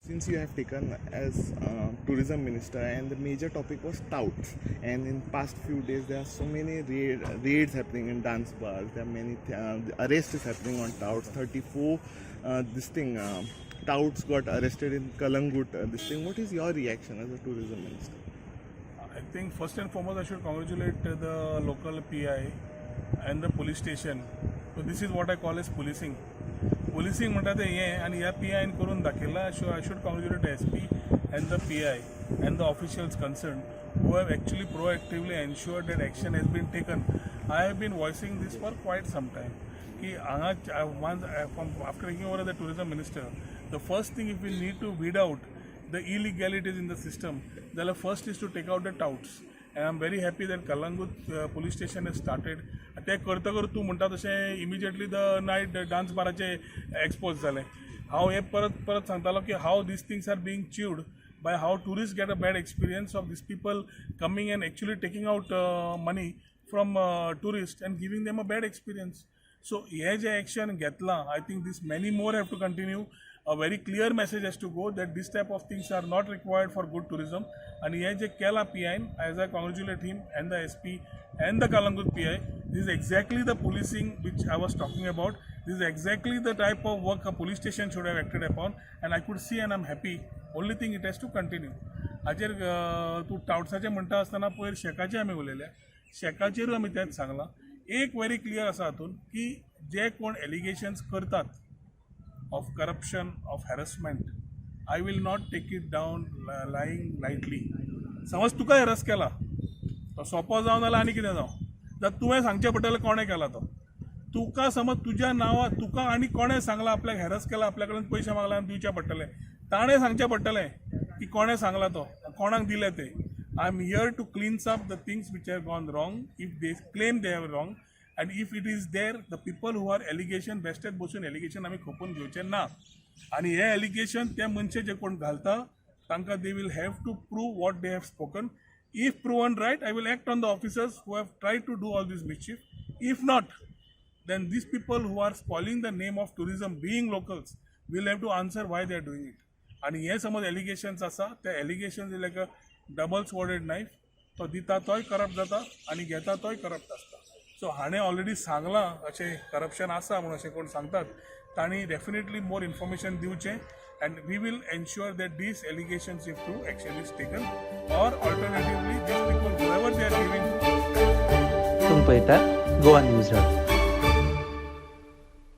Since you have taken as tourism minister, and the major topic was touts, and in past few days there are so many raids happening in dance bars. There are many arrests is happening on touts. 34 touts got arrested in Kalangut. What is your reaction as a tourism minister? I think first and foremost I should congratulate the local PI and the police station. So this is what I call as policing. Policing म्हणटा ते हें आनी ह्या PIन करून दाखयला. I should congratulate the SP and the PI and the officials concerned who have actually proactively ensured that action has been taken. I have been voicing this for quite some time. Ki after taking over as the tourism minister, the first thing if we need to weed out the illegalities in the system, the first is to take out the touts. And I'm very happy that Kalangut police station has started. ते करतकर तूं म्हणटा तशें immediately the night dance बाराचे expose जालें. हांव हे परत सांगतालो की how these things are being achieved by how tourists get a bad experience of these people coming and actually taking out money from tourists and giving them a bad experience. So हे जे action घेतला, I think this many more have to continue. A very clear message has to go that this type of things are not required for good tourism. And हे जे केला PI, as I congratulate him and the SP and the Kalangut PI, this is exactly the policing which I was talking about. This is exactly the type of work a police station should have acted upon, and I could see and I'm happy. Only thing it has to continue. हाजेर तूं टाउट्साचें म्हणटा आसतना पयर शेकाचें आमी उलयल्या. शेकाचेरूय आमी तेंच सांगलां. एक व्हेरी क्लियर आसा हातून की जे कोण एलिगेशन्स करतात of corruption, of harassment, I will not take it down lying lightly. समज तुका हॅरस केला तो सोपो जावन जाल्यार आनी कितें जावं जाल्यार तुवें सांगचें पडटलें कोणें केला तो. तुका समज तुज्या नांवार तुका आनी कोणें सांगला आपल्याक हॅरस केला, आपल्या कडेन पयशे मागला आनी दिवचे पडटले, ताणें सांगचें पडटलें की कोणें सांगला तो, कोणाक दिले ते. I am here to cleanse up the things which have gone wrong if they claim they have wrong. And if it is there, the people who are allegation, बेश्टेच बसून allegation आमी खोपून घेवचे ना. आनी हे allegation ते मनशे जे कोण घालता तांकां they will have to prove what they have spoken. If proven right, I will act on the officers who have tried to do all this mischief. If not, then these people who are spoiling the name of tourism, being locals, will have to answer why they are doing it. आनी हे समज allegations आसा, ते allegations is like a double-sworded knife. तो दिता तोय corrupt जाता आनी घेता तोय करप्ट आसता. सो हाणें ऑलरेडी सांगलां अशें करप्शन आसा म्हणून अशें कोण सांगतात तांणी डेफिनेटली मोर इन्फॉर्मेशन दिवचें. And we will ensure that these allegations if true action is taken or alternatively these people whoever they are giving. तुम्ही पळयता गोवा न्यूज हब.